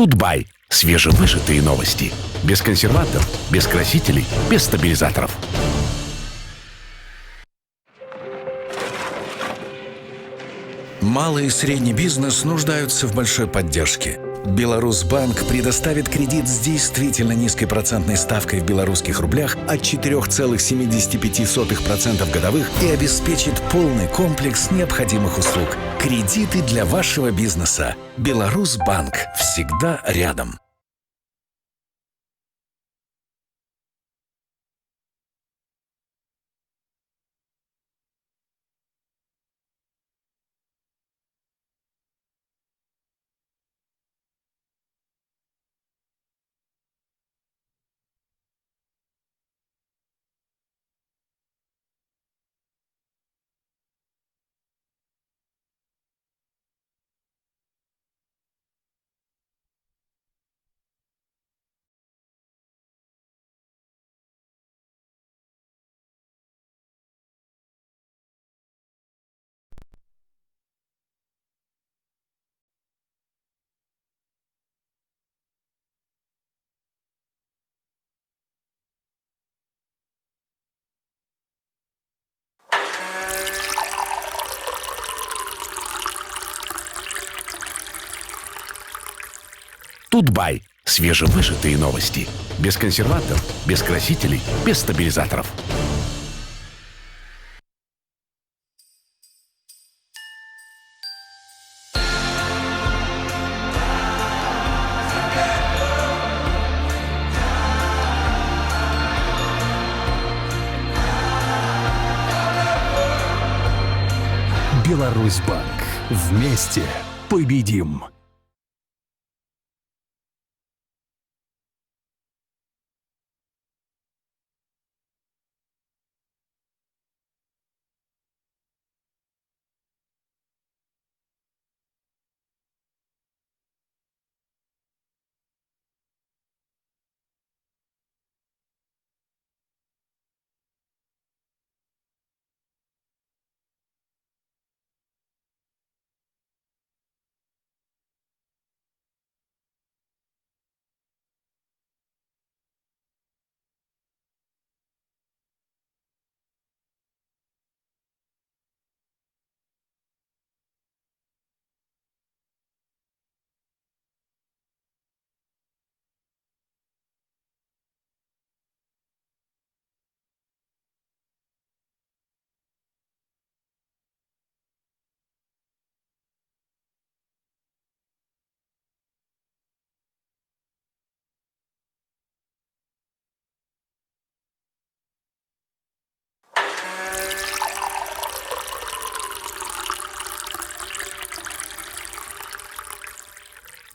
Тут-бай. Свежевыжатые новости. Без консервантов, без красителей, без стабилизаторов. Малый и средний бизнес нуждаются в большой поддержке. Беларусьбанк предоставит кредит с действительно низкой процентной ставкой в белорусских рублях от 4,75% годовых и обеспечит полный комплекс необходимых услуг. Кредиты для вашего бизнеса. Беларусьбанк. Всегда рядом. Тут-бай. Свежевыжатые новости. Без консервантов, без красителей, без стабилизаторов. Беларусьбанк. Вместе победим!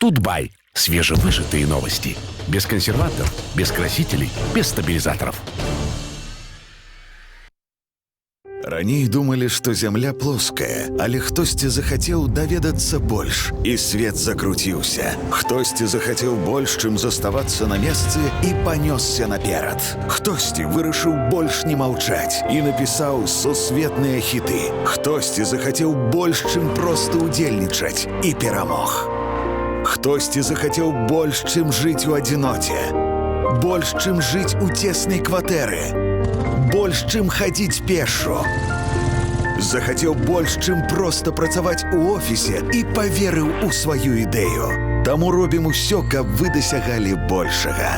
Тут-бай. Свежевыжатые новости. Без консервантов, без красителей, без стабилизаторов. Раней думалі, што зямля плоская, але хтосьці захацеў даведацца больш, і свет закруціўся. Хтосьці захацеў больш, чым заставацца на месцы, і панёсся наперад. Хтосьці вырашыў больш не маўчаць і напісаў сусветныя хіты. Хтосьці захацеў больш, чым проста ўдзельнічаць, і перамог. Хтосьці захацеў больш, чым жыць у адзіноце. Больш, чым жыць у цеснай кватэры. Больш, чым хадзіць пешшу. Захацеў больш, чым проста працаваць у офісе і паверыў у сваю ідэю. Таму робім усё, каб вы дасягалі большага.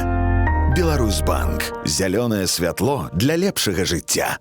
Беларусьбанк. Зялёнае святло для лепшага жыцця.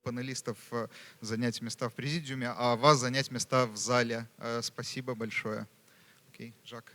панелистов занять места в президиуме, а вас занять места в зале. Спасибо большое. Окей, Жак.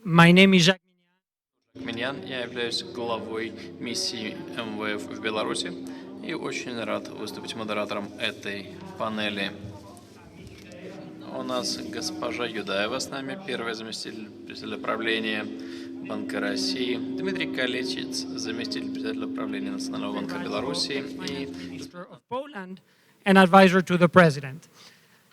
My name is Jacques. Я являюсь главой миссии МВФ в Беларуси и очень рад выступить модератором этой панели. У нас госпожа Юдаева с нами, первый заместитель председателя правления Банка России, Дмитрий Калечец, заместитель председателя правления Национального банка Беларуси и An advisor to the president.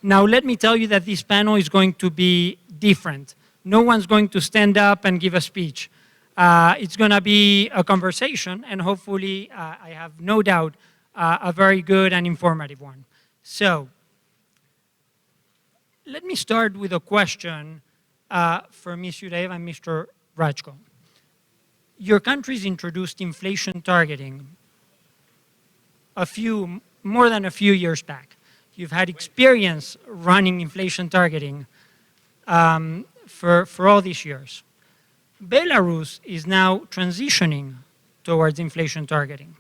Now, let me tell you that this panel is going to be different. No one's going to stand up and give a speech. It's going to be a conversation, and hopefully, I have no doubt, a very good and informative one. So, let me start with a question for Ms. Yudaev and Mr. Rajko. Your country's introduced inflation targeting more than a few years back. You've had experience running inflation targeting for all these years. Belarus is now transitioning towards inflation targeting.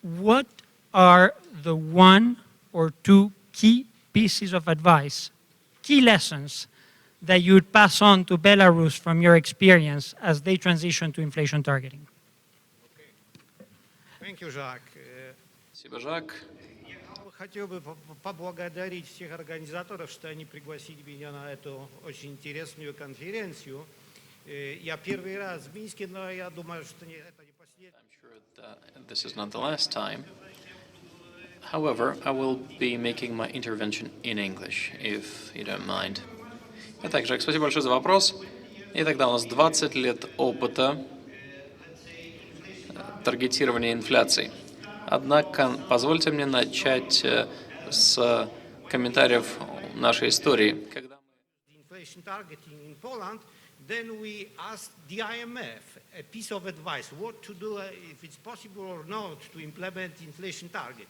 What are the one or two key pieces of advice, key lessons that you would pass on to Belarus from your experience as they transition to inflation targeting? Thank you, Jacques. Спасибо, Жак. Хотел бы поблагодарить всех организаторов, что они пригласили меня на эту очень интересную конференцию. Я первый раз в Минске, но я думаю, что это не последний. I'm sure that this is not the last time. However, I will be making my intervention in English, if you don't mind. Итак, Жак, спасибо большое за вопрос. И тогда у нас 20 лет опыта таргетирования инфляции. Однако, позвольте мне начать с комментариев нашей истории. Когда Inflation targeting in Poland, then we asked the IMF a piece of advice, what to do if it's possible or not to implement inflation targeting.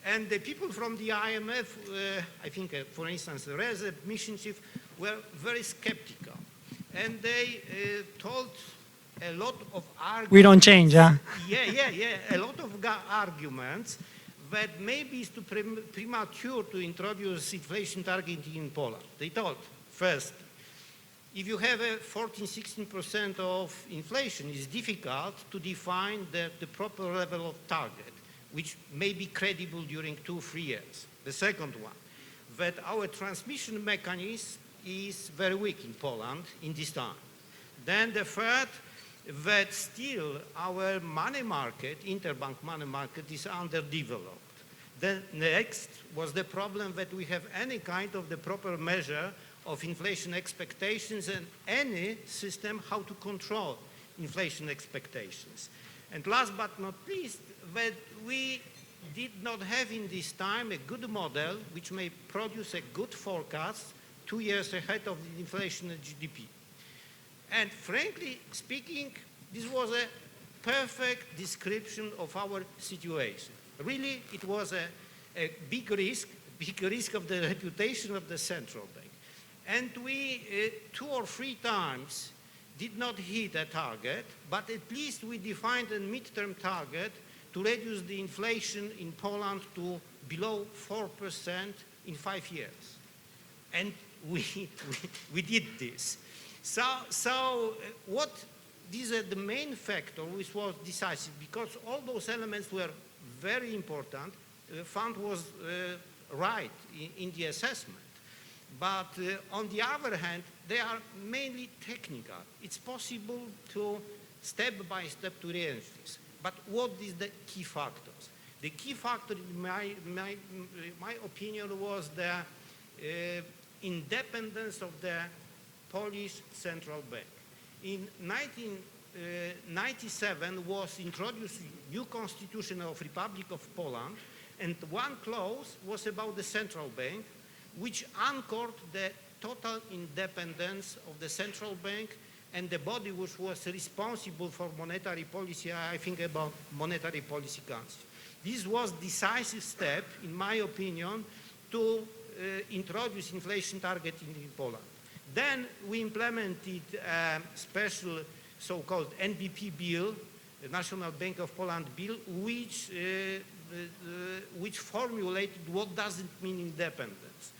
And the people from the IMF, I think, for instance, the Rezep mission chief, were very skeptical. And they told a lot of arguments. We don't change, huh? Yeah. A lot of arguments that maybe it's too premature to introduce inflation targeting in Poland. They thought, first, if you have a 14-16% of inflation, it's difficult to define the proper level of target, which may be credible during 2-3 years. The second one, that our transmission mechanism is very weak in Poland in this time. Then the third, that still our money market, interbank money market, is underdeveloped. The next was the problem that we have any kind of the proper measure of inflation expectations and any system how to control inflation expectations. And last but not least, that we did not have in this time a good model which may produce a good forecast 2 years ahead of the inflation and GDP. And frankly speaking, this was a perfect description of our situation. Really, it was a big risk of the reputation of the central bank. And we, 2 or 3 times, did not hit a target, but at least we defined a midterm target to reduce the inflation in Poland to below 4% in 5 years. And we did this. So what these are the main factor which was decisive, because all those elements were very important. The fund was right in the assessment. But on the other hand, they are mainly technical. It's possible to step by step to realize this. But what is the key factors? The key factor, in my opinion, was the independence of the Polish central bank. In 1997 was introduced new constitution of Republic of Poland, and one clause was about the central bank, which anchored the total independence of the central bank and the body which was responsible for monetary policy, I think about Monetary Policy Council. This was decisive step, in my opinion, to introduce inflation targeting in Poland. Then we implemented a special so-called NBP bill, the National Bank of Poland bill, which formulated what does it mean independence.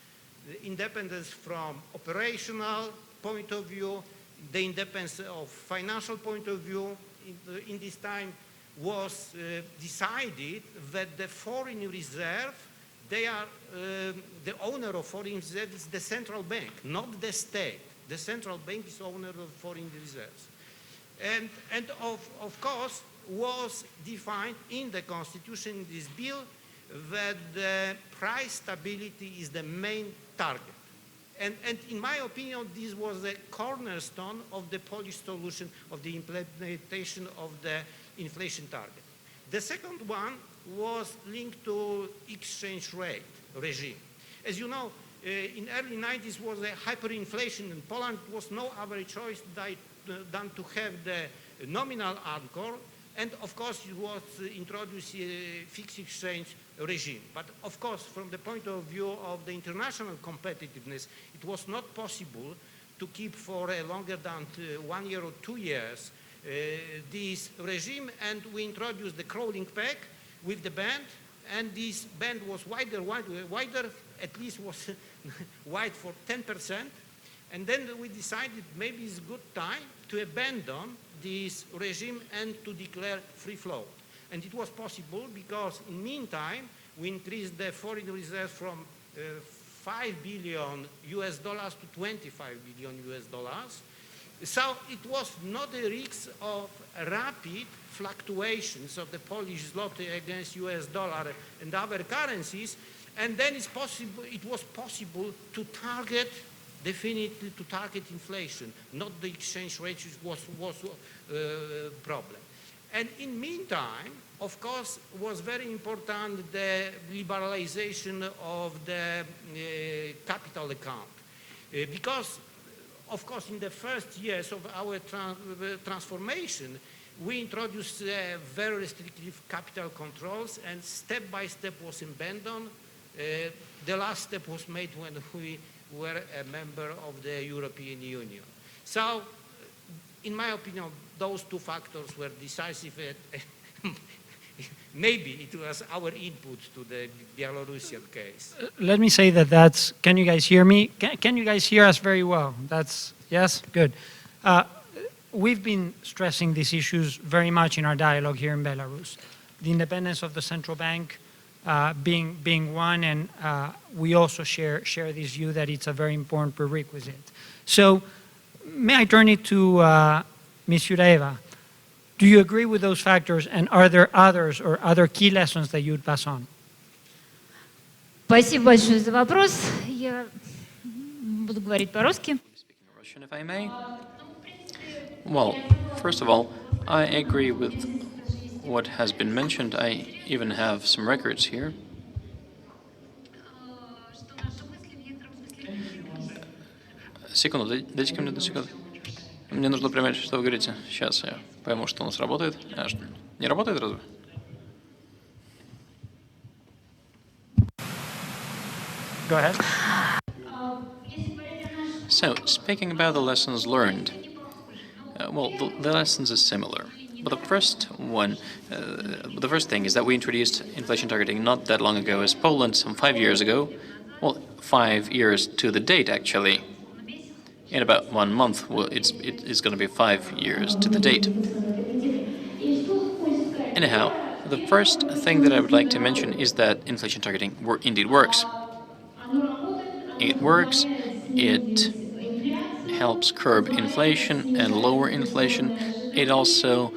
The independence from operational point of view, the independence of financial point of view. In this time was decided that the foreign reserve, they are, the owner of foreign reserve is the central bank, not the state. The central bank is owner of foreign reserves. And of course, was defined in the constitution, in this bill, that the price stability is the main target. And in my opinion, this was the cornerstone of the Polish solution of the implementation of the inflation target. The second one was linked to exchange rate regime. As you know, in early 90s was a hyperinflation in Poland. It was no other choice than to have the nominal anchor, and of course it was introduced a fixed exchange regime. But of course, from the point of view of the international competitiveness, it was not possible to keep for a longer than 1 year or 2 years this regime, and we introduced the crawling peg with the band, and this band was wider, at least was wide for 10%, and then we decided maybe it's a good time to abandon this regime and to declare free float. And it was possible because in meantime, we increased the foreign reserves from 5 billion US dollars to 25 billion US dollars. So it was not a risk of rapid fluctuations of the Polish zloty against US dollar and other currencies. And then it was possible to target, definitely to target inflation, not the exchange rate, which was a problem. And in meantime, of course, was very important the liberalization of the capital account. Because, of course, in the first years of our transformation, we introduced very restrictive capital controls, and step by step was abandoned. The last step was made when we were a member of the European Union. So, in my opinion, those two factors were decisive. Maybe it was our input to the Belarusian case. Let me say that's, can you guys hear me? Can you guys hear us very well? That's, yes? Good. We've been stressing these issues very much in our dialogue here in Belarus. The independence of the central bank being one, and we also share this view that it's a very important prerequisite. So, may I turn it to Ms. Yuraeva? Do you agree with those factors, and are there others or other key lessons that you'd pass on? Спасибо большое за вопрос. Я буду говорить по-русски. Speaking Russian, if I may. Well, first of all, I agree with what has been mentioned. I even have some records here. Секунду, дайте-ка мне одну секунду. Мне нужно понимать, что вы говорите. Сейчас я пойму, что у нас работает. Не работает разве? Go ahead. So, speaking about the lessons learned, well, the lessons are similar. But the first thing is that we introduced inflation targeting not that long ago as Poland, some 5 years ago. Well, 5 years to the date, actually. In about 1 month, well, it's going to be 5 years to the date. Anyhow, the first thing that I would like to mention is that inflation targeting indeed works. It works. It helps curb inflation and lower inflation. It also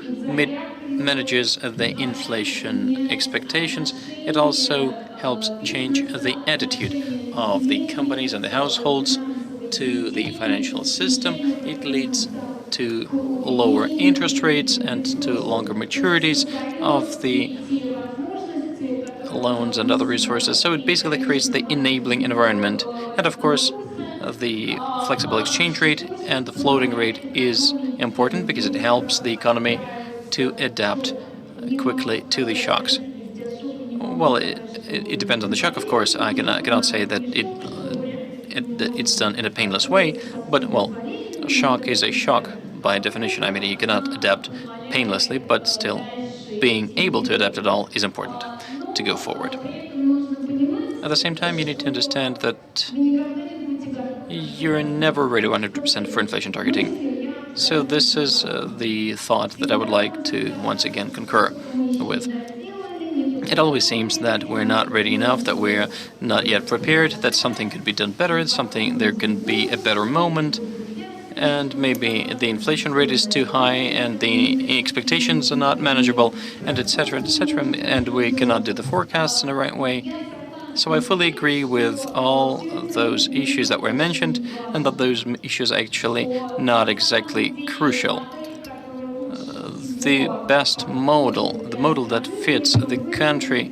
manages the inflation expectations. It also helps change the attitude of the companies and the households to the financial system. It leads to lower interest rates and to longer maturities of the loans and other resources. So it basically creates the enabling environment. And of course, the flexible exchange rate and the floating rate is important because it helps the economy to adapt quickly to the shocks. Well, it depends on the shock, of course. I cannot say that it's done in a painless way, but well, a shock is a shock by definition. I mean, you cannot adapt painlessly, but still being able to adapt at all is important to go forward. At the same time, you need to understand that you're never ready 100% for inflation targeting. So this is the thought that I would like to once again concur with. It always seems that we're not ready enough, that we're not yet prepared, that something could be done better, there can be a better moment, and maybe the inflation rate is too high and the expectations are not manageable, and etc., and we cannot do the forecasts in the right way. So I fully agree with all of those issues that were mentioned, and that those issues are actually not exactly crucial. The best model, the model that fits the country,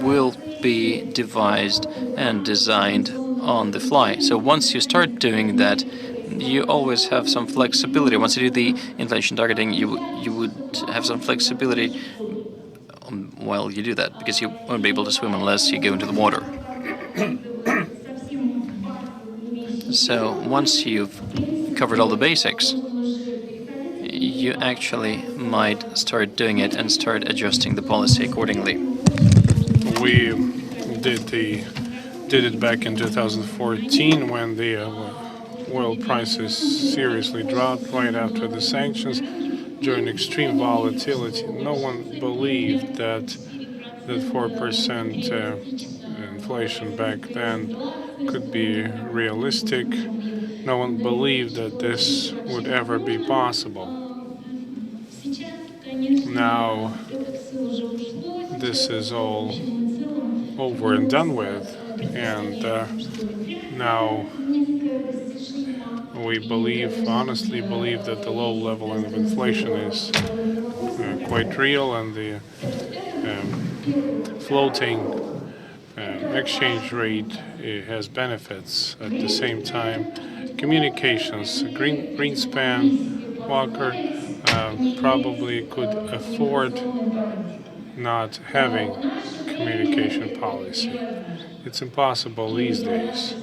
will be devised and designed on the fly. So once you start doing that, you always have some flexibility. Once you do the inflation targeting, you would have some flexibility while you do that, because you won't be able to swim unless you go into the water. So once you've covered all the basics, you actually might start doing it and start adjusting the policy accordingly. We did it back in 2014 when the oil prices seriously dropped right after the sanctions during extreme volatility. No one believed that 4% inflation back then could be realistic. No one believed that this would ever be possible. Now this is all over and done with, and now we honestly believe that the low level of inflation is quite real, and the floating exchange rate has benefits. At the same time, communications, Greenspan, Walker probably could afford not having communication policy. It's impossible these days,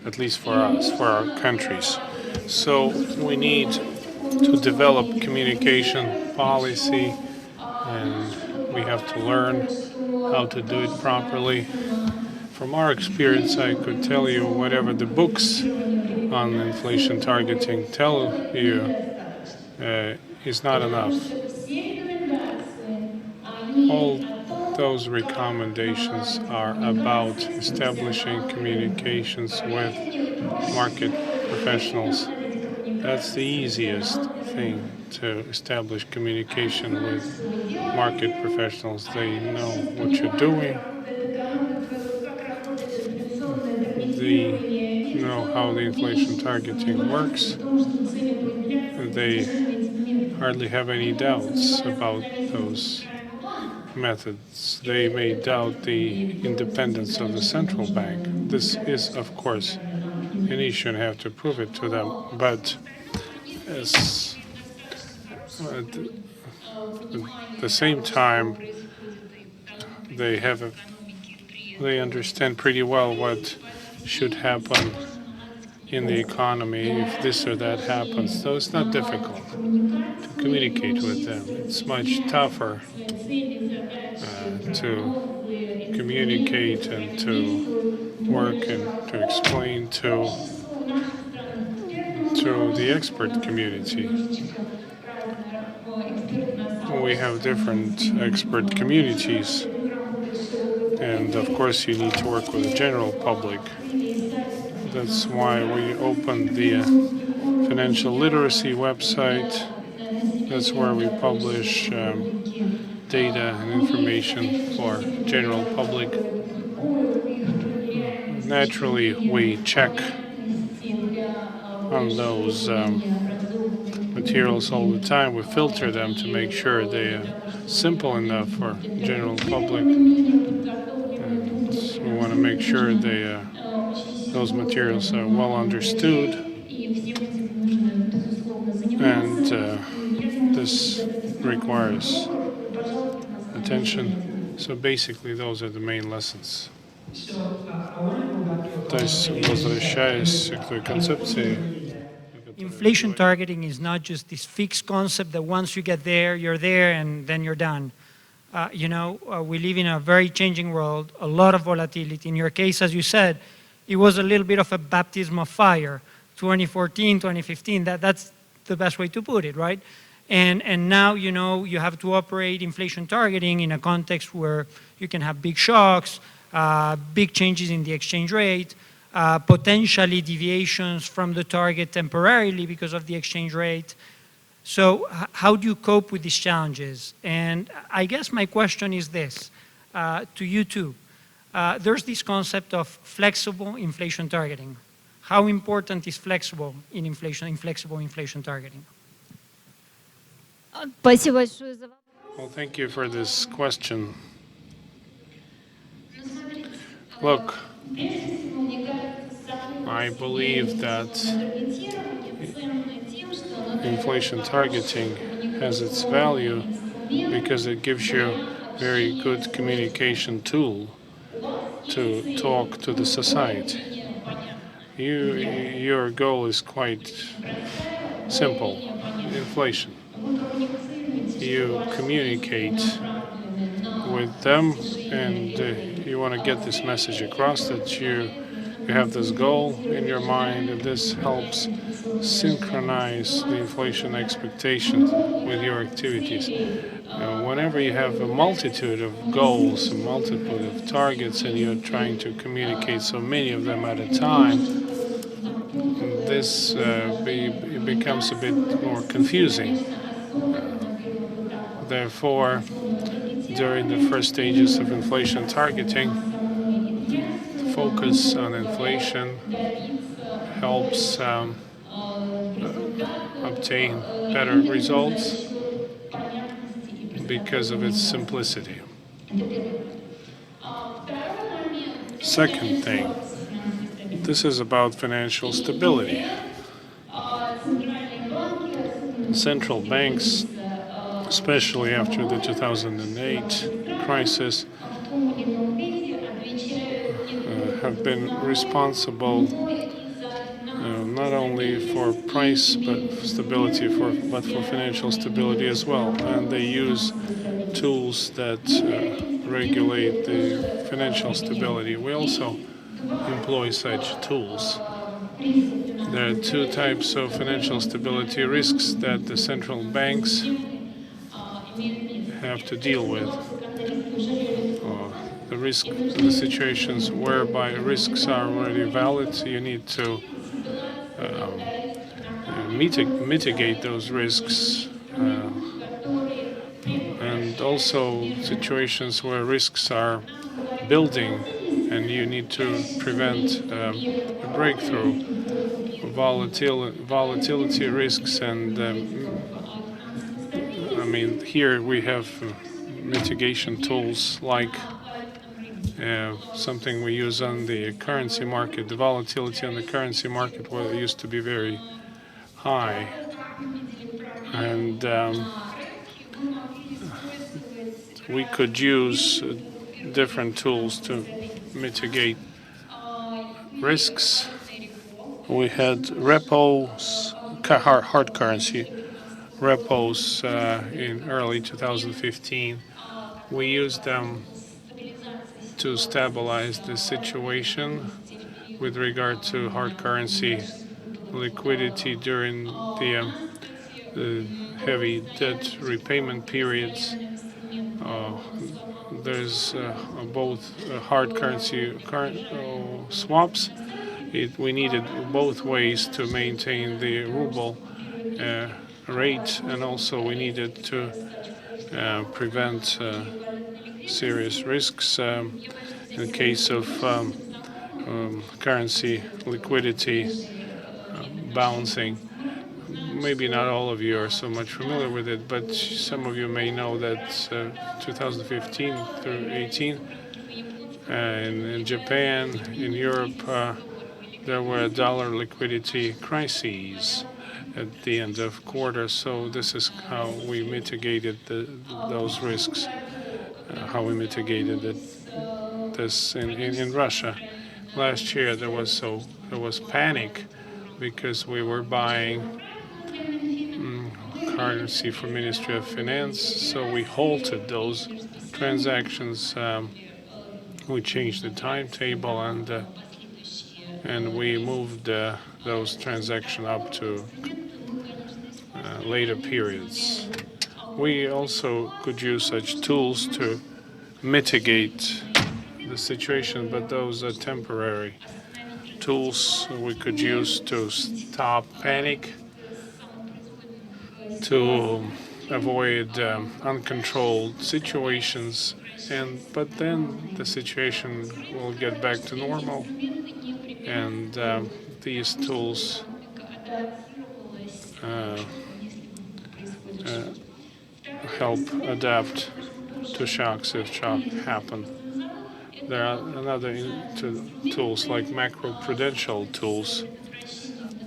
at least for us, for our countries. So we need to develop communication policy, and we have to learn how to do it properly. From our experience, I could tell you whatever the books on inflation targeting tell you is not enough. All those recommendations are about establishing communications with market professionals. That's the easiest thing, to establish communication with market professionals. They know what you're doing. They know how the inflation targeting works. They hardly have any doubts about those methods. They may doubt the independence of the central bank. This is, of course, and you shouldn't have to prove it to them. But at the same time, they understand pretty well what should happen in the economy if this or that happens. So it's not difficult to communicate with them. It's much tougher to communicate and to work and to explain to the expert community. We have different expert communities, and of course you need to work with the general public. That's why we opened the financial literacy website That's where we publish data and information for general public. Naturally, we check on those materials all the time. We filter them to make sure they are simple enough for general public. And we want to make sure those materials are well understood. And this requires attention. So basically, those are the main lessons. То есть, возвращаясь к той концепции, inflation targeting is not just this fixed concept that once you get there, you're there, and then you're done. We live in a very changing world, a lot of volatility. In your case, as you said, it was a little bit of a baptism of fire. 2014, 2015, that's the best way to put it, right? And now, you have to operate inflation targeting in a context where you can have big shocks, big changes in the exchange rate, potentially deviations from the target temporarily because of the exchange rate. So how do you cope with these challenges? And I guess my question is this, to you too. There's this concept of flexible inflation targeting. How important is flexible inflation targeting? Well, thank you for this question. Look, I believe that inflation targeting has its value because it gives you a very good communication tool to talk to the society. Your goal is quite simple, inflation. You communicate with them and you want to get this message across that you have this goal in your mind, and this helps synchronize the inflation expectations with your activities. Whenever you have a multitude of goals, a multitude of targets, and you're trying to communicate so many of them at a time, this it becomes a bit more confusing. Therefore, during the first stages of inflation targeting, the focus on inflation helps obtain better results because of its simplicity. Second thing, this is about financial stability. Central banks, especially after the 2008 crisis, have been responsible not only for price stability, but for financial stability as well. And they use tools that regulate the financial stability. We also employ such tools. There are two types of financial stability risks that the central banks have to deal with. The situations whereby risks are already valid, so you need to mitigate those risks, and also situations where risks are building and you need to prevent a breakthrough. Volatility risks, and here we have mitigation tools like something we use on the currency market. The volatility on the currency market used to be very high, and we could use different tools to mitigate risks. We had repos, hard currency repos in early 2015. We used them to stabilize the situation with regard to hard currency liquidity during the heavy debt repayment periods. There's both hard currency swaps. We needed both ways to maintain the ruble rate, and also we needed to prevent serious risks in case of currency liquidity bouncing. Maybe not all of you are so much familiar with it, but some of you may know that 2015 through 18 in Japan, in Europe, there were dollar liquidity crises at the end of quarter. So this is how we mitigated those risks, how we mitigated this in Russia. Last year there was panic because we were buying currency for Ministry of Finance, so we halted those transactions. We changed the timetable and we moved those transactions up to later periods. We also could use such tools to mitigate the situation, but those are temporary tools we could use to stop panic, to avoid uncontrolled situations, but then the situation will get back to normal, and these tools help adapt to shocks if shock happen. There are another tools like macro-prudential tools,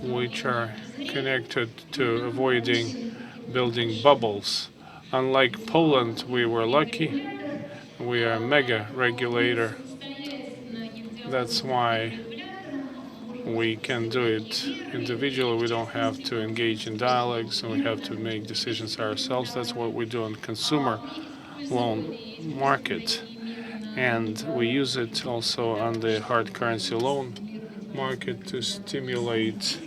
which are connected to avoiding building bubbles. Unlike Poland, we were lucky. We are a mega regulator. That's why we can do it individually. We don't have to engage in dialogues, and we have to make decisions ourselves. That's what we do on consumer loan market. And we use it also on the hard currency loan market to stimulate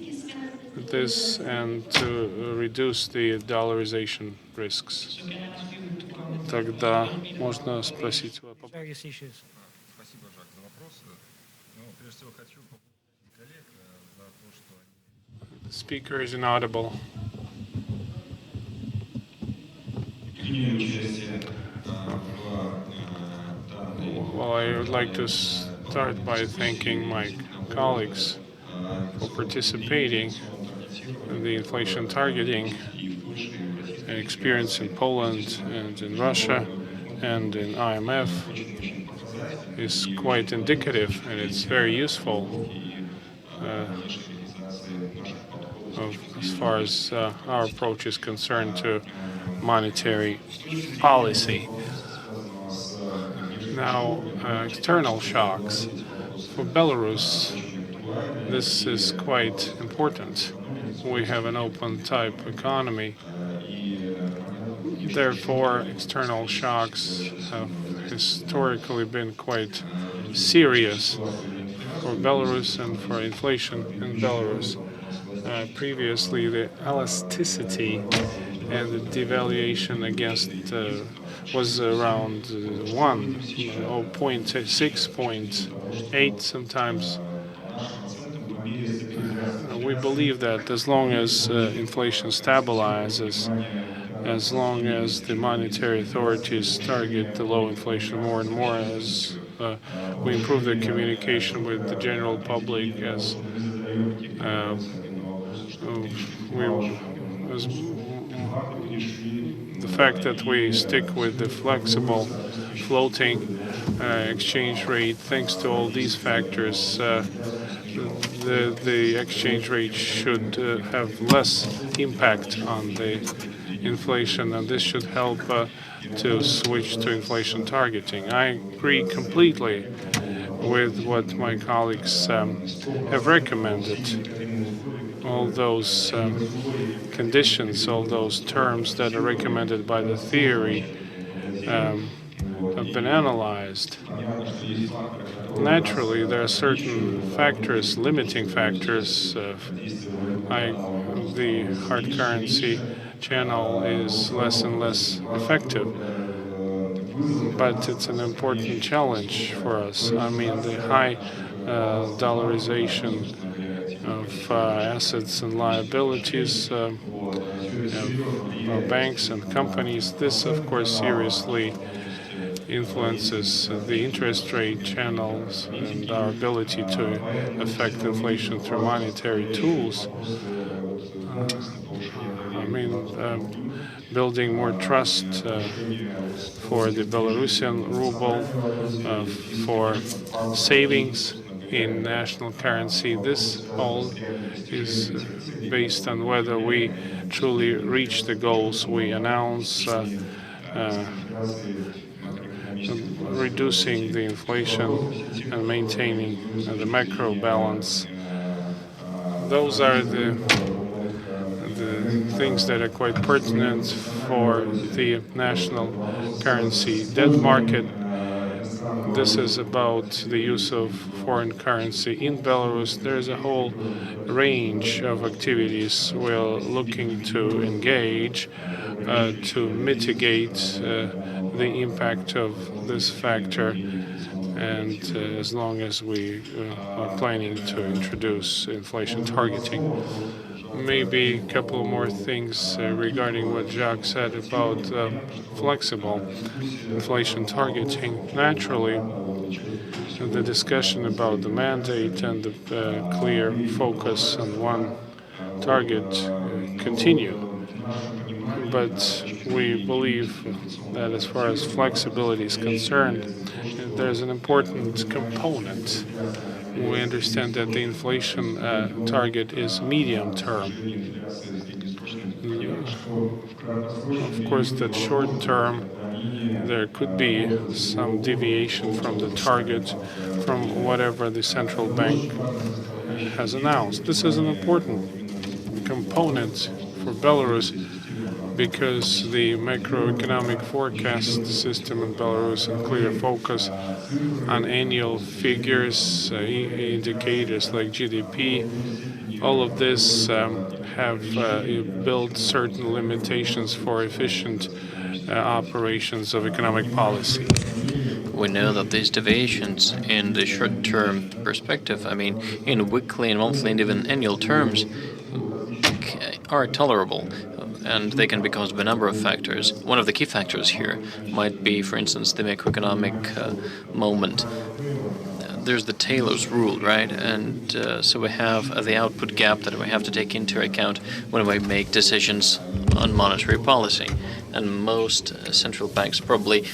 this and to reduce the dollarization risks. Тогда можно спросить вопрос. Various issues. Спасибо, Жак, за вопросы. Ну, прежде всего, хочу поблагодарить коллег за то, что они... The speaker is inaudible. Well, I would like to start by thanking my colleagues for participating in the inflation targeting experience in Poland and in Russia and in IMF is quite indicative, and it's very useful as far as our approach is concerned to monetary policy. Now, external shocks. For Belarus, this is quite important. We have an open type economy. Therefore, external shocks have historically been quite serious for Belarus and for inflation in Belarus. Previously, the elasticity and the devaluation against was around 1, 0.6, 0.8 sometimes. We believe that as long as inflation stabilizes, as long as the monetary authorities target the low inflation more and more, as we improve the communication with the general public, as the fact that we stick with the flexible floating exchange rate, thanks to all these factors, the exchange rate should have less impact on the inflation, and this should help to switch to inflation targeting. I agree completely with what my colleagues have recommended. All those conditions, all those terms that are recommended by the theory have been analyzed. Naturally, there are certain factors, limiting factors. The hard currency channel is less and less effective, but it's an important challenge for us. I mean, the high dollarization of assets and liabilities banks and companies. This, of course, seriously influences the interest rate channels and our ability to affect inflation through monetary tools. Building more trust for the Belarusian ruble, for savings in national currency. This all is based on whether we truly reach the goals we announce, reducing the inflation and maintaining the macro balance. Those are the things that are quite pertinent for the national currency debt market. This is about the use of foreign currency in Belarus. There's a whole range of activities we're looking to engage to mitigate the impact of this factor, and as long as we are planning to introduce inflation targeting. Maybe a couple more things regarding what Jacques said about flexible inflation targeting. Naturally, the discussion about the mandate and the clear focus on one target continue. But we believe that as far as flexibility is concerned, there's an important component. We understand that the inflation target is medium term. Of course, that short term, there could be some deviation from the target from whatever the central bank has announced. This is an important component for Belarus because the macroeconomic forecast system in Belarus and clear focus on annual figures, indicators like GDP, all of this have built certain limitations for efficient operations of economic policy. We know that these deviations in the short-term perspective, in weekly and monthly and even annual terms, are tolerable, and they can be caused by a number of factors. One of the key factors here might be, for instance, the macroeconomic moment. There's the Taylor's rule, right? And so we have the output gap that we have to take into account when we make decisions on monetary policy. And most central banks probably,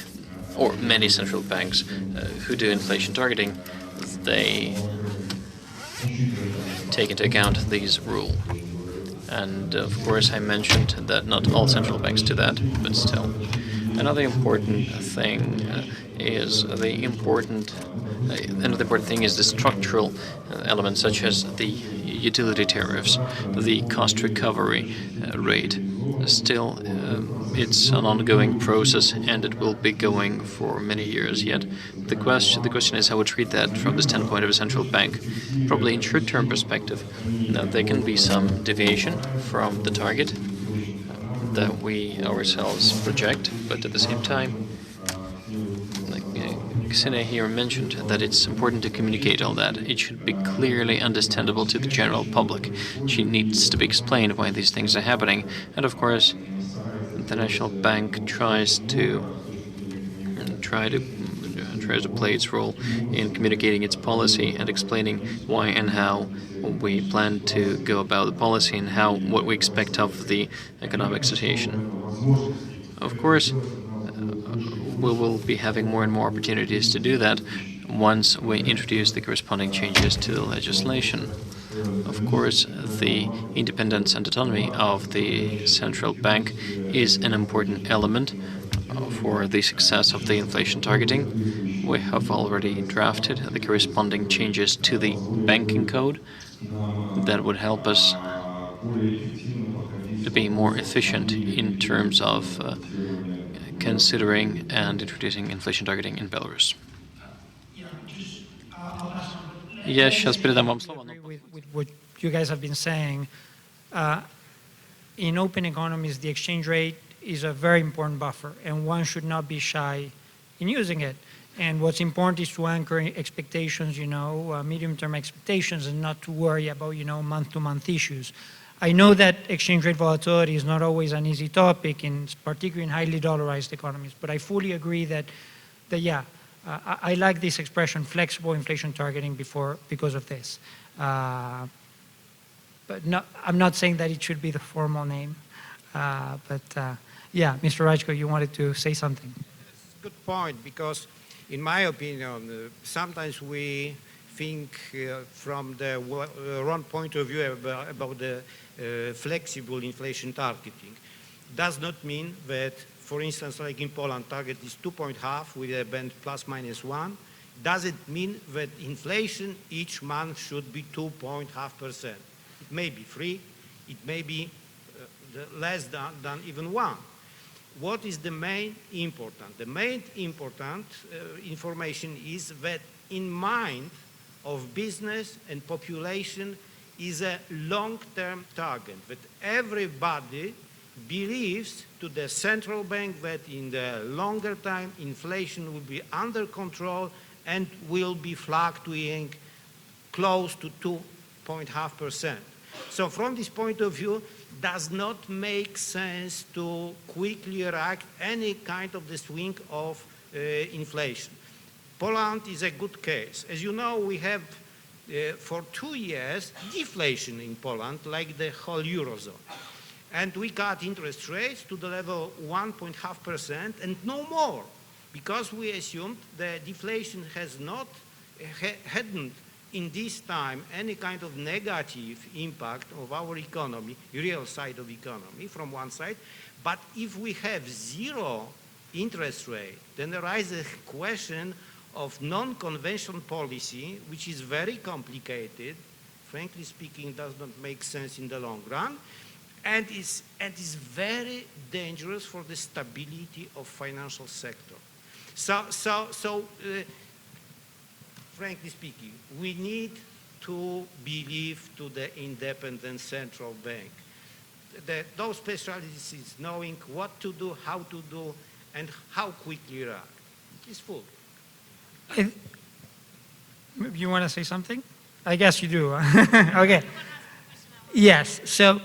or many central banks who do inflation targeting, they take into account these rules. And of course, I mentioned that not all central banks do that, but still. Another important thing is the structural elements, such as the utility tariffs, the cost recovery rate. Still, it's an ongoing process, and it will be going for many years yet. The question is how we treat that from the standpoint of a central bank. Probably in short-term perspective, there can be some deviation from the target that we ourselves project, but at the same time, Ksenia here mentioned that it's important to communicate all that. It should be clearly understandable to the general public. It needs to be explained why these things are happening. And of course, the National Bank tries to play its role in communicating its policy and explaining why and how we plan to go about the policy and what we expect of the economic situation. Of course, we will be having more and more opportunities to do that once we introduce the corresponding changes to the legislation. Of course, the independence and autonomy of the central bank is an important element for the success of the inflation targeting. We have already drafted the corresponding changes to the banking code that would help us to be more efficient in terms of considering and introducing inflation targeting in Belarus. Я сейчас передам вам слово. With what you guys have been saying, in open economies, the exchange rate is a very important buffer, and one should not be shy in using it. And what's important is to anchor expectations, medium-term expectations, and not to worry about, month-to-month issues. I know that exchange rate volatility is not always an easy topic, particularly in highly dollarized economies, but I fully agree that yeah, I like this expression, flexible inflation targeting, because of this. But no, I'm not saying that it should be the formal name. Yeah, Mr. Rajko, you wanted to say something. Good point, because in my opinion, sometimes we think from the wrong point of view about the flexible inflation targeting. Does not mean that, for instance, like in Poland, target is 2.5 with a band ±1. Does it mean that inflation each month should be 2.5%? It may be 3, it may be less than even 1. What is the main important? The main important information is that in mind of business and population is a long-term target, that everybody believes to the central bank that in the longer time inflation will be under control and will be fluctuating close to 2.5%. So from this point of view, does not make sense to quickly react any kind of the swing of inflation. Poland is a good case. As you know, we have for 2 years deflation in Poland, like the whole Eurozone. And we cut interest rates to the level 1.5% and no more, because we assumed the deflation hadn't in this time any kind of negative impact of our economy, real side of economy from one side. But if we have zero interest rate, then arises a question of non-conventional policy, which is very complicated, frankly speaking, does not make sense in the long run, and is very dangerous for the stability of financial sector. Frankly speaking, we need to believe to the independent central bank. Those specialists knowing what to do, how to do, and how quickly react. It's full. You want to say something? I guess you do. Okay. Yes. So,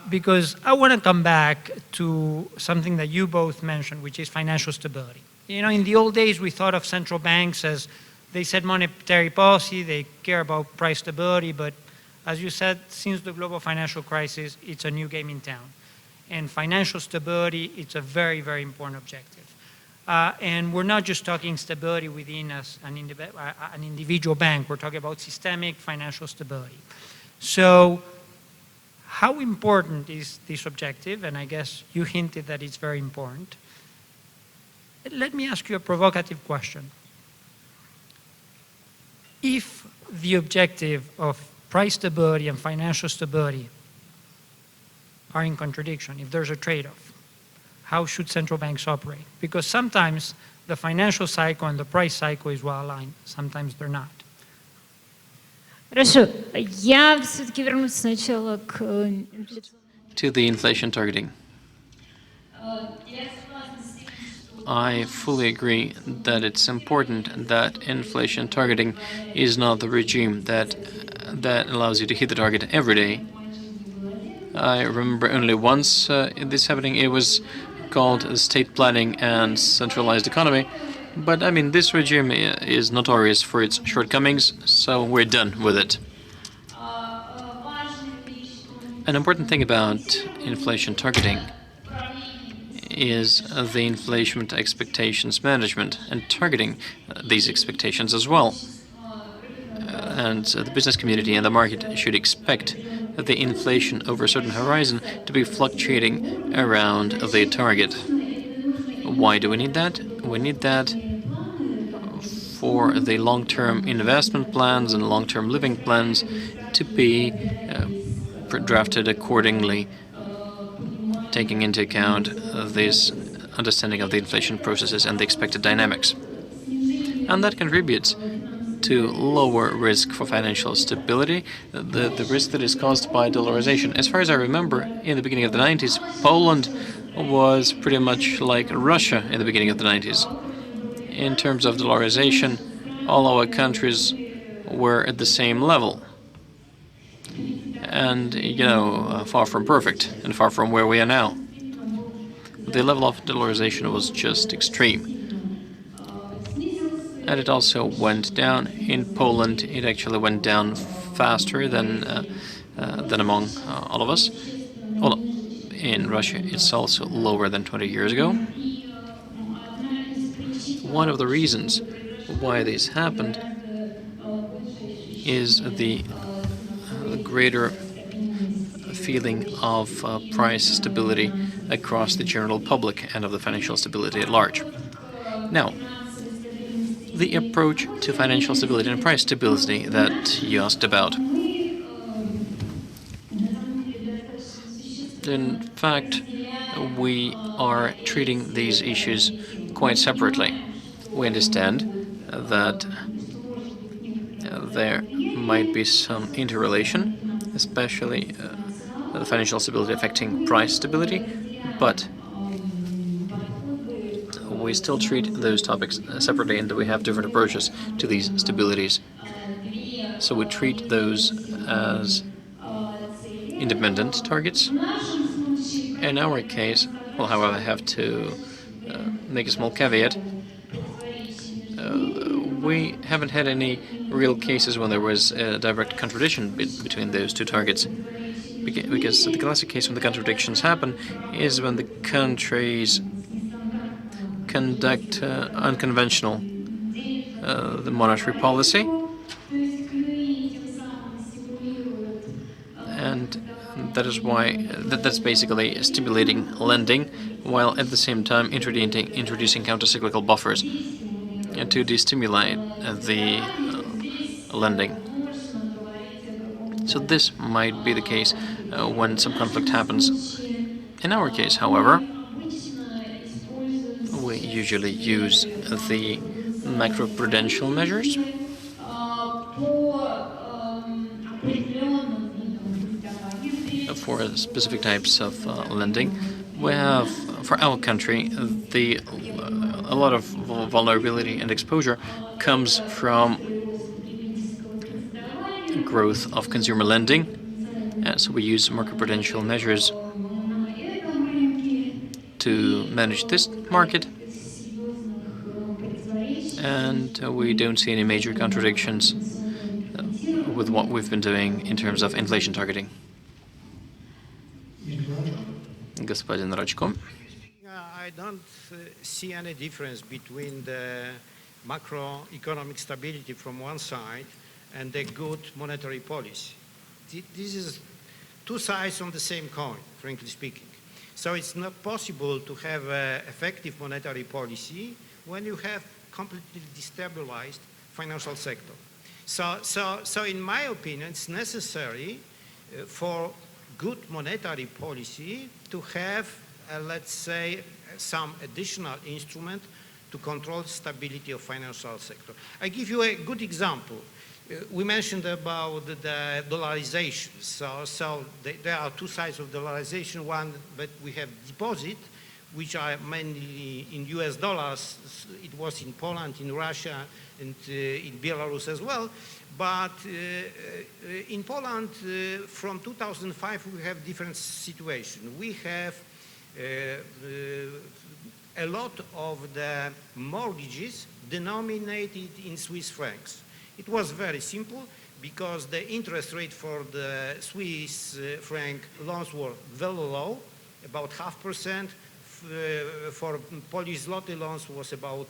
because I want to come back to something that you both mentioned, which is financial stability. You know, in the old days, we thought of central banks as they set monetary policy, they care about price stability, but as you said, since the global financial crisis, it's a new game in town. And financial stability, it's a very, very important objective. And we're not just talking stability within an individual bank, we're talking about systemic financial stability. So how important is this objective? And I guess you hinted that it's very important. Let me ask you a provocative question. If the objective of price stability and financial stability are in contradiction, if there's a trade-off, how should central banks operate? Because sometimes the financial cycle and the price cycle is well aligned, sometimes they're not. Хорошо, я все-таки вернусь сначала к... To the inflation targeting. I fully agree that it's important that inflation targeting is not the regime that allows you to hit the target every day. I remember only once this happening. It was called state planning and centralized economy. But I mean, this regime is notorious for its shortcomings, so we're done with it. An important thing about inflation targeting is the inflation expectations management and targeting these expectations as well. And the business community and the market should expect the inflation over a certain horizon to be fluctuating around the target. Why do we need that? We need that for the long-term investment plans and long-term living plans to be drafted accordingly, taking into account this understanding of the inflation processes and the expected dynamics. And that contributes to lower risk for financial stability, the risk that is caused by dollarization. As far as I remember, in the beginning of the 90s, Poland was pretty much like Russia in the beginning of the 90s. In terms of dollarization, all our countries were at the same level. and, far from perfect and far from where we are now. The level of dollarization was just extreme. And it also went down. In Poland, it actually went down faster than among all of us. Well, in Russia, it's also lower than 20 years ago. One of the reasons why this happened is the greater feeling of price stability across the general public and of the financial stability at large. Now, the approach to financial stability and price stability that you asked about. In fact, we are treating these issues quite separately. We understand that there might be some interrelation, especially the financial stability affecting price stability, but we still treat those topics separately, and we have different approaches to these stabilities. So we treat those as independent targets. In our case, well, however, I have to make a small caveat. We haven't had any real cases when there was a direct contradiction between those two targets. Because the classic case when the contradictions happen is when the countries conduct unconventional the monetary policy, and that is why that's basically stimulating lending, while at the same time introducing countercyclical buffers to destimulate the lending. So this might be the case when some conflict happens. In our case, however, we usually use the macroprudential measures for specific types of lending. We have, for our country, a lot of vulnerability and exposure comes from growth of consumer lending. So we use macroprudential measures to manage this market, and we don't see any major contradictions with what we've been doing in terms of inflation targeting. Господин Рачко. I don't see any difference between the macroeconomic stability from one side and the good monetary policy. This is two sides on the same coin, frankly speaking. So it's not possible to have an effective monetary policy when you have completely destabilized financial sector. So in my opinion, it's necessary for good monetary policy to have, let's say, some additional instrument to control stability of financial sector. I give you a good example. We mentioned about the dollarization. So there are two sides of dollarization. One, that we have deposit, which are mainly in US dollars. It was in Poland, in Russia, and in Belarus as well. But in Poland, from 2005, we have different situation. We have a lot of the mortgages denominated in Swiss francs. It was very simple because the interest rate for the Swiss franc loans were very low, about 0.5%. For Polish zloty loans was about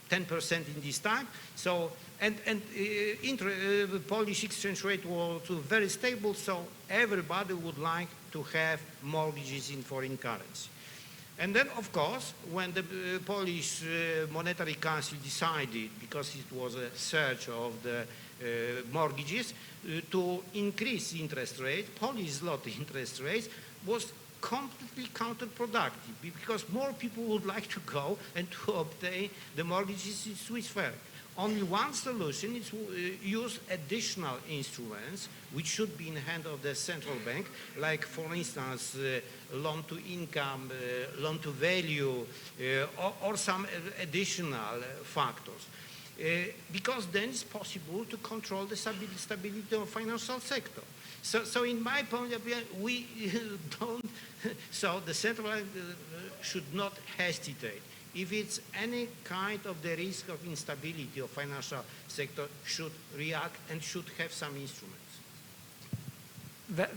10% in this time. So the Polish exchange rate was very stable. So everybody would like to have mortgages in foreign currency. And then, of course, when the Polish Monetary Council decided, because it was a search of the mortgages, to increase interest rate, Polish zloty interest rates was completely counterproductive because more people would like to go and to obtain the mortgages in Swiss franc. Only one solution is to use additional instruments which should be in the hand of the central bank, like, for instance, loan to income, loan to value, or some additional factors. Because then it's possible to control the stability of financial sector. So in my point of view, we don't, so the central bank should not hesitate. If it's any kind of the risk of instability of financial sector, should react and should have some instruments.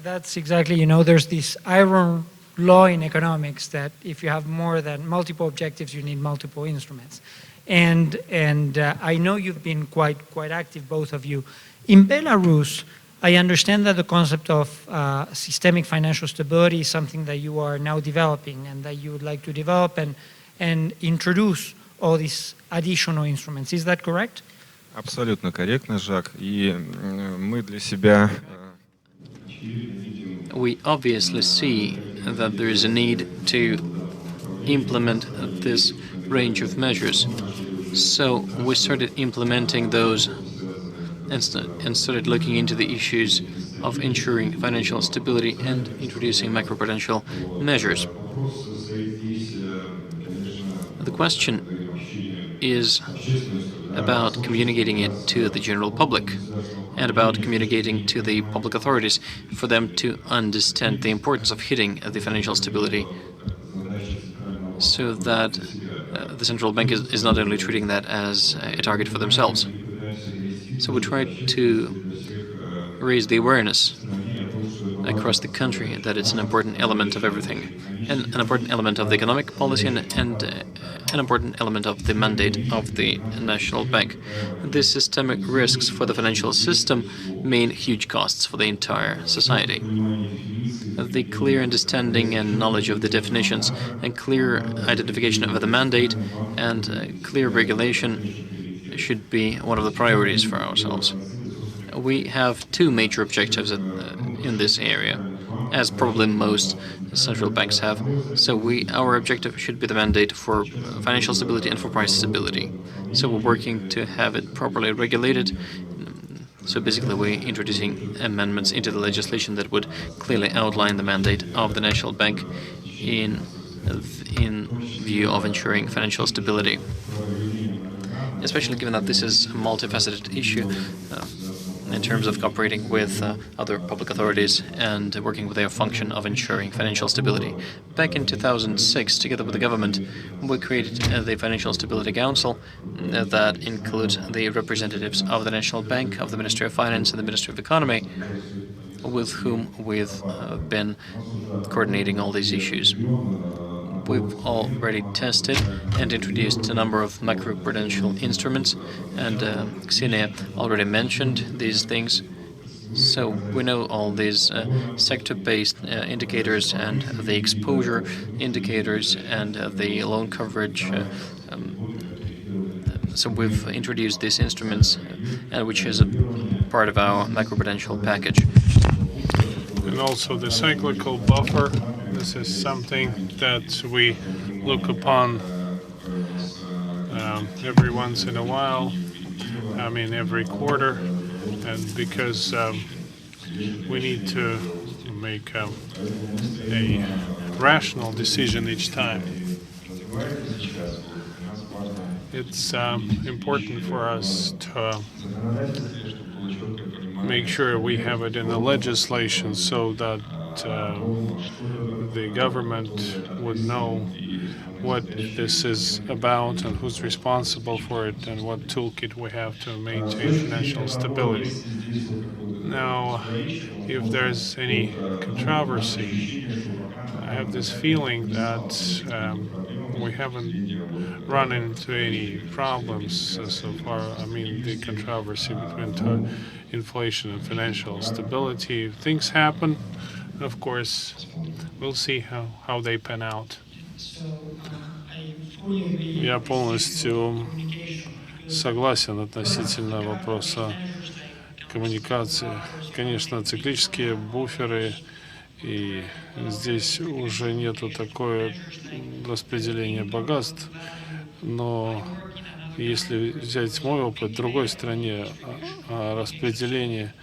That's exactly, there's this iron law in economics that if you have more than multiple objectives, you need multiple instruments. And I know you've been quite active, both of you. In Belarus, I understand that the concept of systemic financial stability is something that you are now developing and that you would like to develop and introduce all these additional instruments. Is that correct? Абсолютно корректно, Жак. И мы для себя... We obviously see that there is a need to implement this range of measures. So we started implementing those and started looking into the issues of ensuring financial stability and introducing macroprudential measures. The question is about communicating it to the general public and about communicating to the public authorities for them to understand the importance of hitting the financial stability so that the central bank is not only treating that as a target for themselves. So we tried to raise the awareness across the country that it's an important element of everything, and an important element of the economic policy and an important element of the mandate of the National Bank. The systemic risks for the financial system mean huge costs for the entire society. The clear understanding and knowledge of the definitions and clear identification of the mandate and clear regulation should be one of the priorities for ourselves. We have two major objectives in this area, as probably most central banks have. So our objective should be the mandate for financial stability and for price stability. So we're working to have it properly regulated. So basically we're introducing amendments into the legislation that would clearly outline the mandate of the National Bank in view of ensuring financial stability. Especially given that this is a multifaceted issue in terms of cooperating with other public authorities and working with their function of ensuring financial stability. Back in 2006, together with the government, we created the Financial Stability Council that includes the representatives of the National Bank, of the Ministry of Finance and the Ministry of Economy, with whom we've been coordinating all these issues. We've already tested and introduced a number of macroprudential instruments, and Ksenia already mentioned these things. So we know all these sector-based indicators and the exposure indicators and the loan coverage. So we've introduced these instruments, which is a part of our macroprudential package. And also the cyclical buffer. This is something that we look upon every once in a while, every quarter, and because we need to make a rational decision each time. It's important for us to make sure we have it in the legislation so that the government would know what this is about and who's responsible for it and what toolkit we have to maintain financial stability. Now, if there's any controversy, I have this feeling that we haven't run into any problems so far. The controversy between inflation and financial stability. Things happen. Of course, we'll see how they pan out. Я полностью согласен относительно вопроса коммуникации. Конечно, циклические буферы, и здесь уже нету такое распределение богатств, но если взять мой опыт в другой стране, распределение,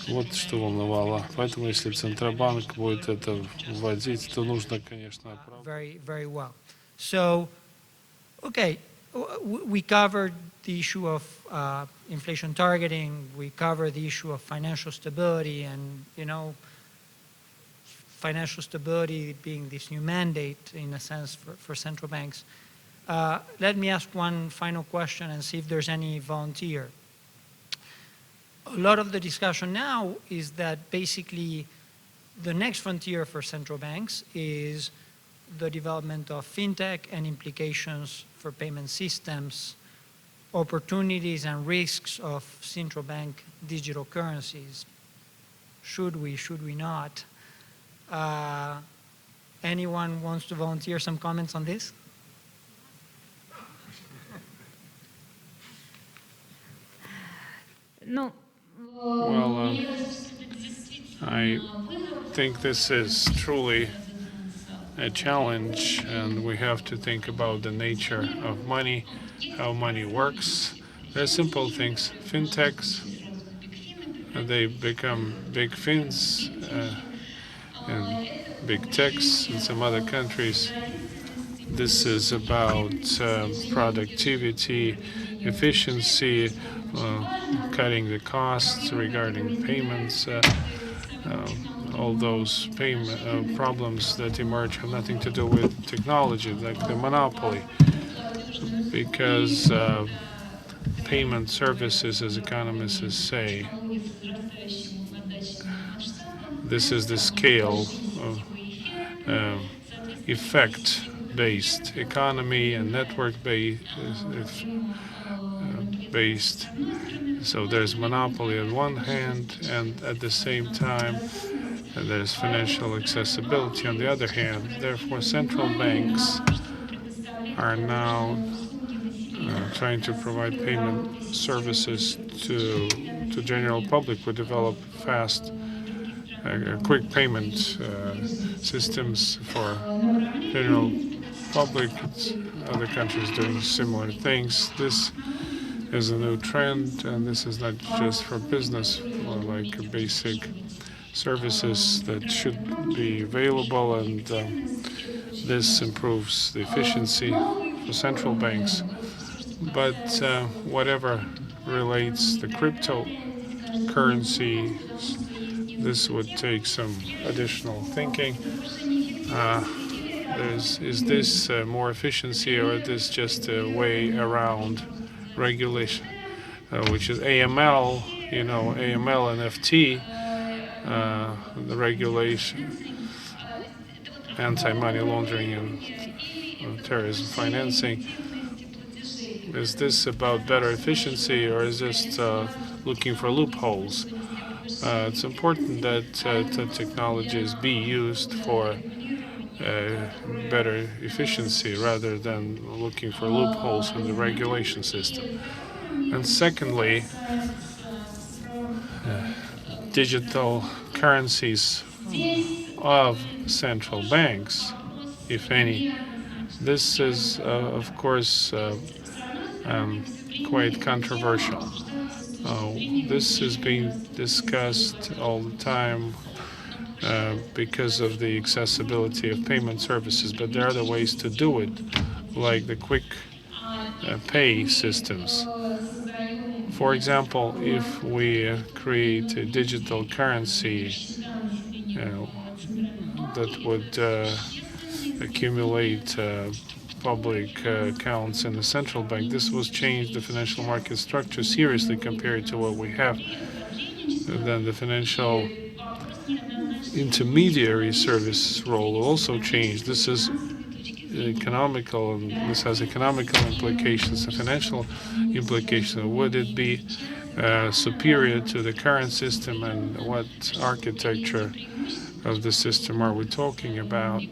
вот что волновало. Поэтому если Центробанк будет это вводить, то нужно, конечно, Very well. So, okay, we covered the issue of inflation targeting. We covered the issue of financial stability, and financial stability being this new mandate in a sense for central banks. Let me ask one final question and see if there's any volunteer. A lot of the discussion now is that basically the next frontier for central banks is the development of fintech and implications for payment systems, opportunities and risks of central bank digital currencies. Should we not? Anyone wants to volunteer some comments on this? Well, I think this is truly a challenge, and we have to think about the nature of money, how money works. There are simple things. Fintechs, they become big fins and big techs in some other countries. This is about productivity, efficiency, cutting the costs regarding payments. All those payment problems that emerge have nothing to do with technology, like the monopoly, because payment services, as economists say, this is the scale of effect-based economy and network-based. So there's monopoly on one hand, and at the same time, there's financial accessibility on the other hand. Therefore, central banks are now trying to provide payment services to general public. We develop fast, quick payment systems for general public. Other countries doing similar things. This is a new trend, and this is not just for business, like basic services that should be available, and this improves the efficiency for central banks. But whatever relates to cryptocurrency, this would take some additional thinking. Is this more efficiency, or is this just a way around regulation, which is AML, AML and FT, the regulation, anti-money laundering and terrorism financing. Is this about better efficiency, or is this looking for loopholes? It's important that technologies be used for better efficiency rather than looking for loopholes in the regulation system. And secondly, digital currencies of central banks, if any. This is, of course, quite controversial. This is being discussed all the time because of the accessibility of payment services, but there are other ways to do it, like the quick pay systems. For example, if we create a digital currency that would accumulate public accounts in the central bank, this will change the financial market structure seriously compared to what we have. And then the financial intermediary service role will also change. This is economical, and this has economical implications and financial implications. Would it be superior to the current system, and what architecture of the system are we talking about?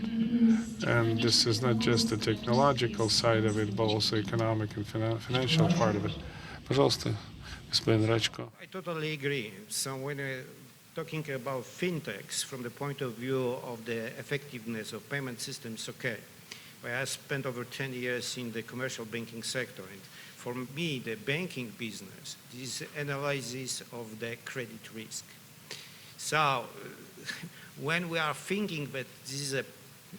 And this is not just the technological side of it, but also economic and financial part of it. Пожалуйста, господин Рачко. I totally agree. So when talking about fintechs from the point of view of the effectiveness of payment systems, okay. I spent over 10 years in the commercial banking sector, and for me, the banking business is analysis of the credit risk. So when we are thinking that this is a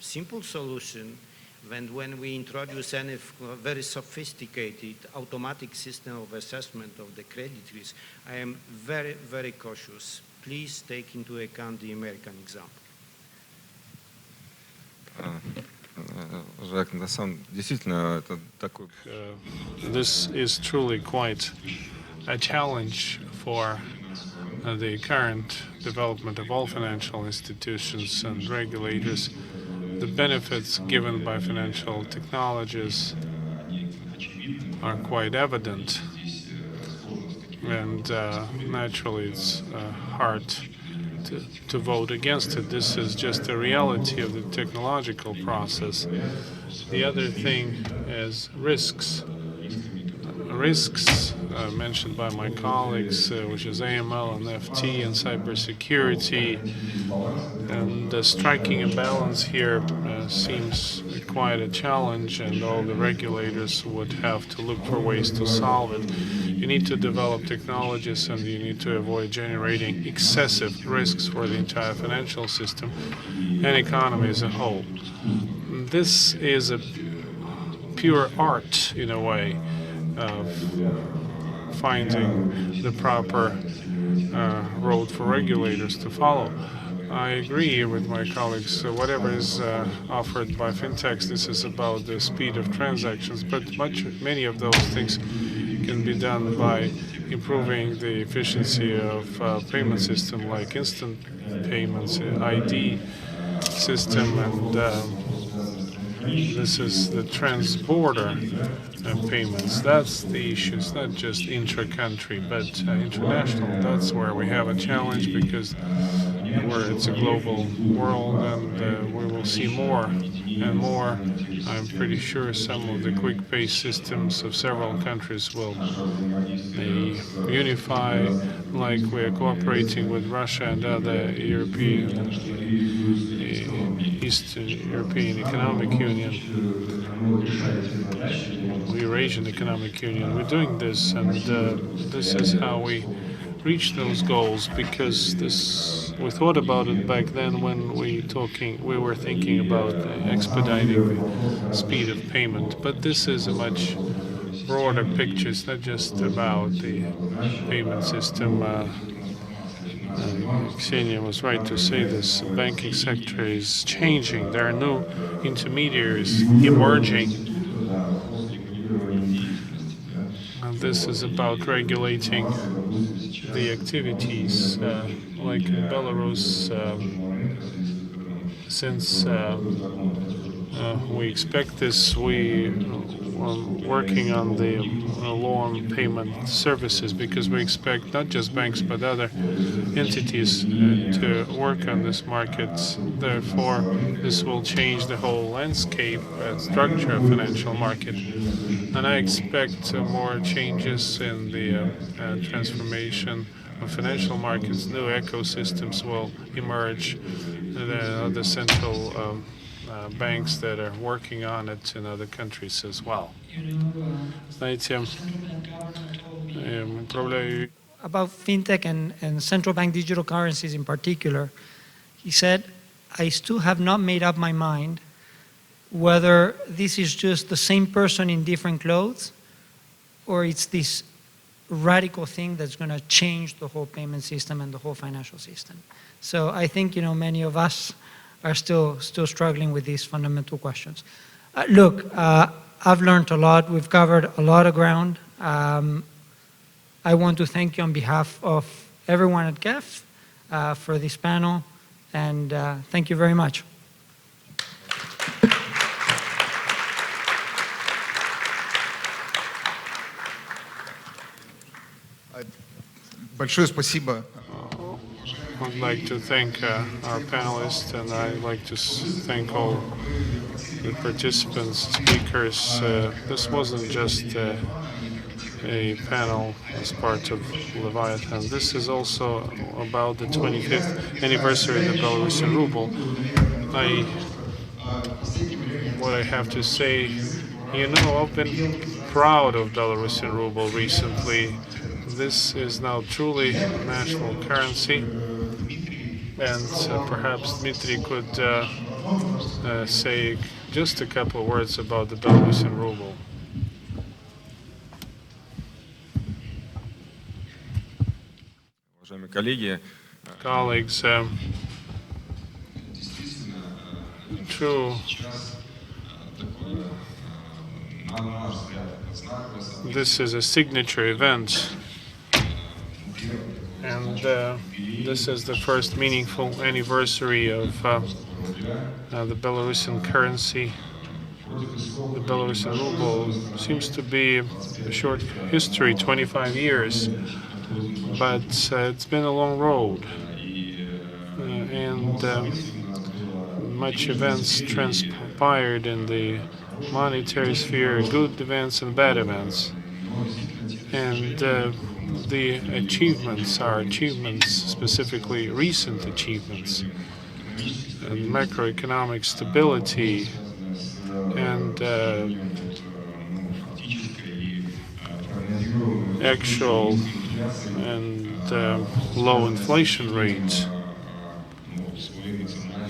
simple solution, when we introduce any very sophisticated automatic system of assessment of the credit risk, I am very, very cautious. Please take into account the American example. Жак, на самом действительно это такой. This is truly quite a challenge for the current development of all financial institutions and regulators. The benefits given by financial technologies are quite evident, and naturally it's hard to vote against it. This is just the reality of the technological process. The other thing is risks. Risks mentioned by my colleagues, which is AML and FT and cybersecurity, and striking a balance here seems quite a challenge, and all the regulators would have to look for ways to solve it. You need to develop technologies, and you need to avoid generating excessive risks for the entire financial system and economy as a whole. This is a pure art, in a way, of finding the proper road for regulators to follow. I agree with my colleagues. Whatever is offered by fintechs, this is about the speed of transactions, but many of those things can be done by improving the efficiency of payment system, like instant payments, ID system, and this is the trans-border payments. That's the issue. It's not just intra-country, but international. That's where we have a challenge, because it's a global world, and we will see more and more. I'm pretty sure some of the quick pay systems of several countries will unify, like we are cooperating with Russia and other Eastern European Economic Union, Eurasian Economic Union. We're doing this, and this is how we reach those goals, because we thought about it back then when we were thinking about expediting the speed of payment. But this is a much broader picture. It's not just about the payment system. Ksenia was right to say this. The banking sector is changing. There are new intermediaries emerging. And this is about regulating the activities, like in Belarus, since we expect this, we are working on the law on payment services, because we expect not just banks but other entities to work on this market. Therefore, this will change the whole landscape and structure of financial market. And I expect more changes in the transformation of financial markets. New ecosystems will emerge. There are other central banks that are working on it in other countries as well. About fintech and central bank digital currencies in particular, he said, I still have not made up my mind whether this is just the same person in different clothes, or it's this radical thing that's going to change the whole payment system and the whole financial system. So I think, many of us are still struggling with these fundamental questions. Look, I've learned a lot. We've covered a lot of ground. I want to thank you on behalf of everyone at KEF for this panel, and thank you very much. Большое спасибо. I'd like to thank our panelists, and I'd like to thank all the participants, speakers. This wasn't just a panel as part of Leviathan. This is also about the 25th anniversary of the Belarusian ruble. What I have to say, I've been proud of Belarusian ruble recently. This is now truly national currency, and perhaps Dmitry could say just a couple of words about the Belarusian ruble. Colleagues, true, this is a signature event, and this is the first meaningful anniversary of the Belarusian currency. The Belarusian ruble seems to be a short history, 25 years, but it's been a long road, and much events transpired in the monetary sphere, good events and bad events. And the achievements are achievements, specifically recent achievements, and macroeconomic stability and actual and low inflation rates.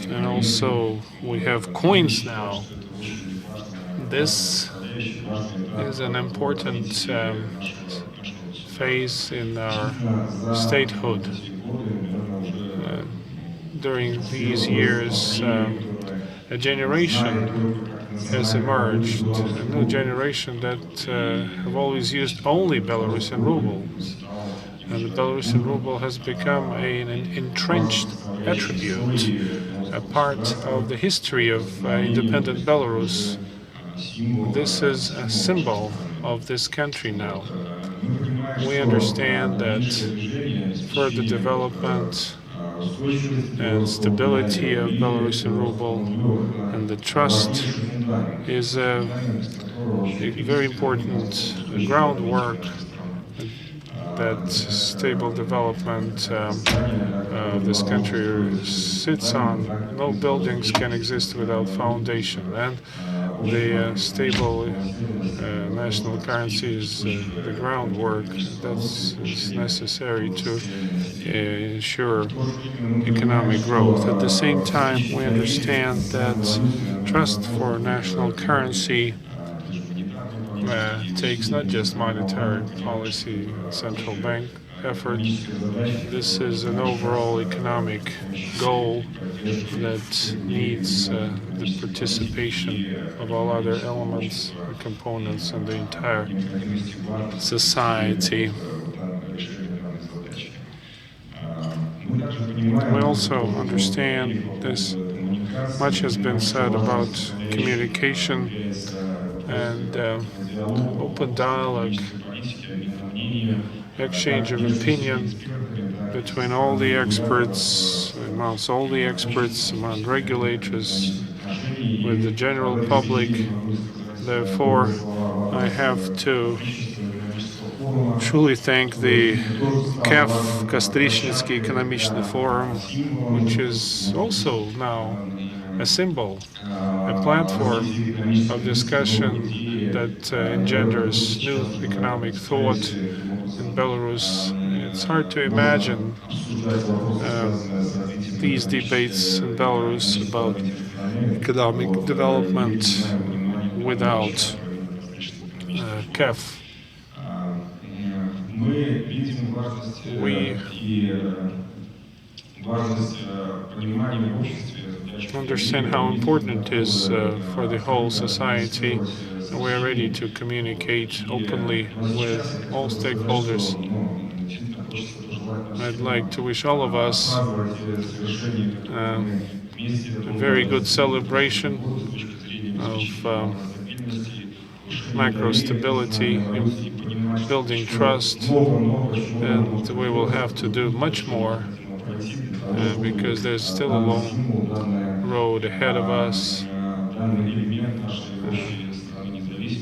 And also we have coins now. This is an important phase in our statehood. During these years, a generation has emerged, a new generation that have always used only Belarusian rubles. And the Belarusian ruble has become an entrenched attribute, a part of the history of independent Belarus. This is a symbol of this country now. We understand that further development and stability of Belarusian ruble and the trust is a very important groundwork that stable development of this country sits on. No buildings can exist without foundation, and the stable national currency is the groundwork that's necessary to ensure economic growth. At the same time, we understand that trust for national currency takes not just monetary policy, central bank effort. This is an overall economic goal that needs the participation of all other elements and components in the entire society. We also understand this. Much has been said about communication and open dialogue, exchange of opinion between all the experts, amongst all the experts, among regulators, with the general public. Therefore, I have to truly thank the CAF, Кастричницкий Экономичный Forum, which is also now a symbol, a platform of discussion that engenders new economic thought in Belarus. It's hard to imagine these debates in Belarus about economic development without CAF. We understand how important it is for the whole society, and we are ready to communicate openly with all stakeholders. I'd like to wish all of us a very good celebration of macro stability, building trust, and we will have to do much more because there's still a long road ahead of us,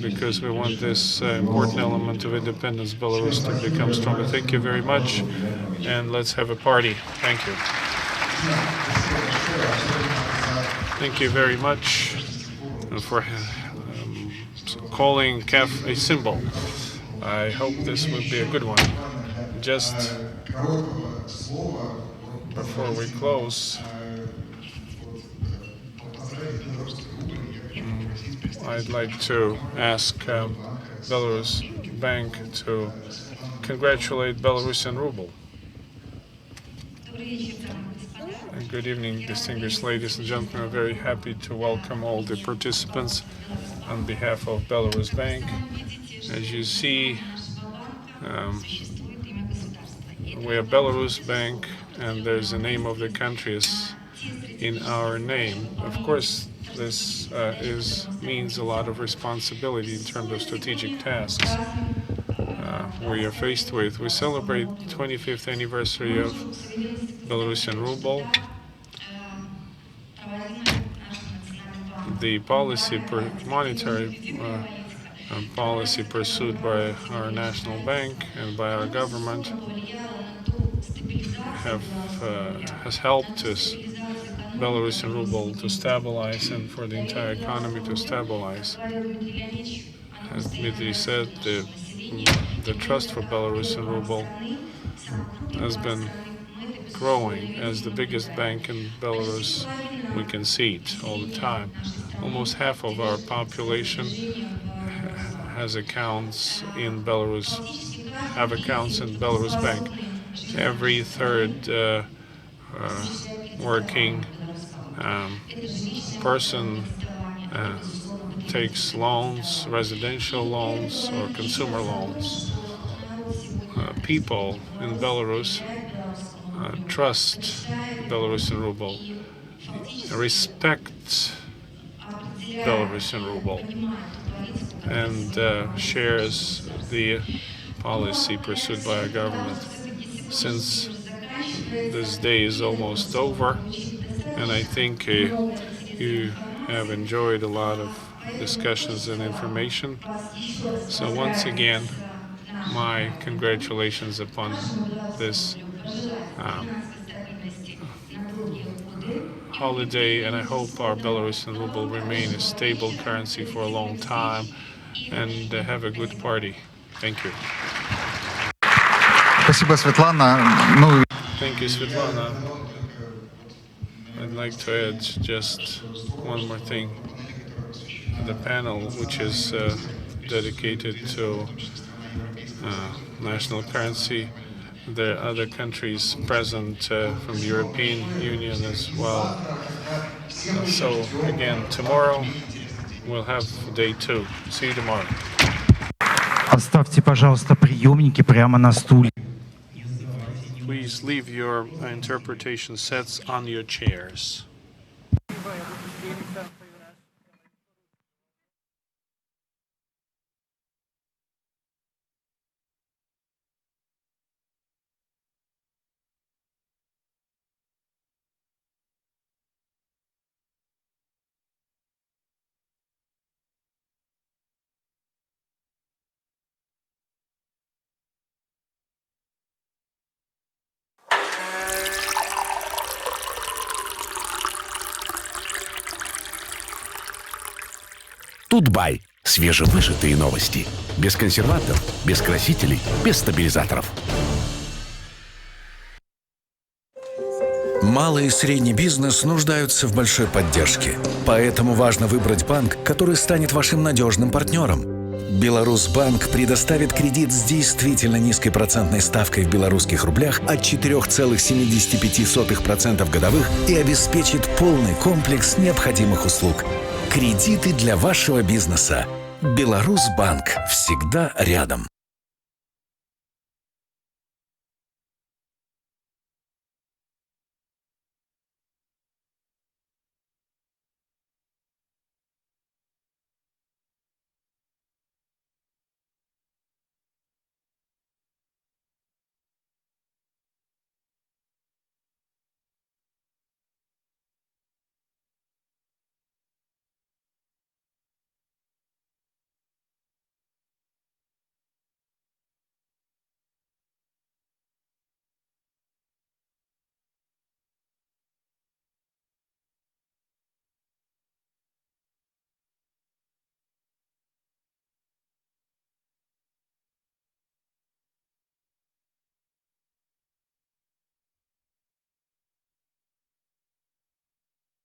because we want this important element of independence Belarus to become stronger. Thank you very much, and let's have a party. Thank you. Thank you very much for calling CAF a symbol. I hope this will be a good one. Just before we close, I'd like to ask Belarus Bank to congratulate Belarusian ruble. Good evening, distinguished ladies and gentlemen. I'm very happy to welcome all the participants on behalf of Belarus Bank. As you see, we are Belarus Bank, and there's the name of the countries in our name. Of course, this means a lot of responsibility in terms of strategic tasks we are faced with. We celebrate 25th anniversary of Belarusian ruble. The monetary policy pursued by our national bank and by our government has helped us, Belarusian ruble, to stabilize and for the entire economy to stabilize. As Dmitry said, the trust for Belarusian ruble has been growing. As the biggest bank in Belarus, we can see it all the time. Almost half of our population has accounts in Belarus, have accounts in Belarus Bank. Every third working person takes loans, residential loans or consumer loans. People in Belarus trust Belarusian ruble, respect Belarusian ruble, and shares the policy pursued by our government. Since this day is almost over, and I think you have enjoyed a lot of discussions and information. So once again, my congratulations upon this holiday, and I hope our Belarusian ruble remain a stable currency for a long time, and have a good party. Thank you. Спасибо, Светлана. Thank you, Svetlana. I'd like to add just one more thing. The panel, which is dedicated to national currency, there are other countries present from the European Union as well. So again, tomorrow we'll have day 2. See you tomorrow. Оставьте, пожалуйста, приемники прямо на стуле. Please leave your interpretation sets on your chairs. Тутбай. Свежевыжатые новости. Без консервантов, без красителей, без стабилизаторов. Малый и средний бизнес нуждаются в большой поддержке. Поэтому важно выбрать банк, который станет вашим надежным партнером. Беларус Банк предоставит кредит с действительно низкой процентной ставкой в белорусских рублях от 4,75% годовых и обеспечит полный комплекс необходимых услуг. Кредиты для вашего бизнеса. Беларус Банк всегда рядом.